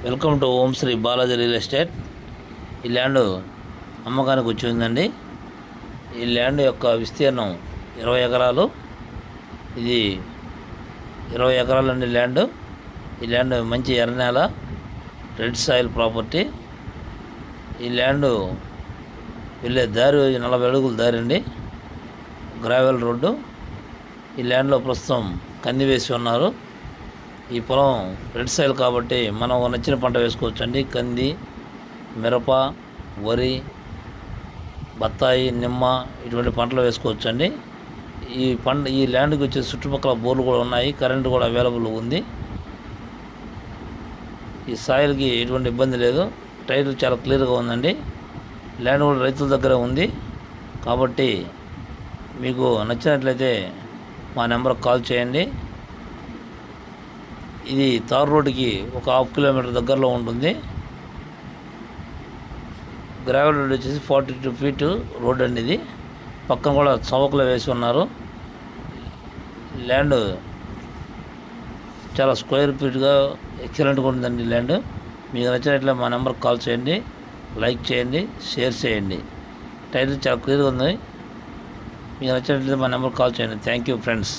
Welcome to Om Shri Balaji real estate. ఈ land అమ్మకానికి వచ్చి ఉందండి. ఈ ల్యాండ్ యొక్క విస్తీర్ణం 20 ఎకరాలు. ఇది 20 ఎకరాలండి ల్యాండ్. ఈ ల్యాండ్ మంచి ఎర్రనేల, రెడ్ సాయిల్ ప్రాపర్టీ. ఈ ల్యాండ్ వెళ్ళే దారి 40 అడుగుల దారి అండి, గ్రావెల్ రోడ్డు. ఈ ల్యాండ్లో ప్రస్తుతం కంది వేసి ఉన్నారు. ఈ పొలం రెడ్ సాయిల్ కాబట్టి మనం నచ్చిన పంట వేసుకోవచ్చండి. కంది, మిరప, వరి, బత్తాయి, నిమ్మ ఇటువంటి పంటలు వేసుకోవచ్చండి. ఈ ల్యాండ్కి వచ్చే చుట్టుపక్కల బోర్లు కూడా ఉన్నాయి, కరెంటు కూడా అవైలబుల్ ఉంది. ఈ సాయిల్కి ఎటువంటి ఇబ్బంది లేదు, టైటిల్ చాలా క్లియర్గా ఉందండి. ల్యాండ్ కూడా రైతుల దగ్గర ఉంది కాబట్టి మీకు నచ్చినట్లయితే మా నెంబర్కి కాల్ చేయండి. ఇది తార్ రోడ్డుకి ఒక 1/2 కిలోమీటర్ దగ్గరలో ఉంటుంది. గ్రావెల్ రోడ్ వచ్చేసి 42 ఫీట్ రోడ్ అండి. ఇది పక్కన కూడా చౌకలు వేసి ఉన్నారు. ల్యాండ్ చాలా స్క్వేర్ ఫీట్గా ఎక్సలెంట్గా ఉంటుందండి ల్యాండ్. మీకు నచ్చినట్లే మా నెంబర్కి కాల్ చేయండి, లైక్ చేయండి, షేర్ చేయండి. టైటిల్ చాలా క్లియర్గా ఉంది. మీకు నచ్చినట్లయితే మా నెంబర్కి కాల్ చేయండి. Thank you friends.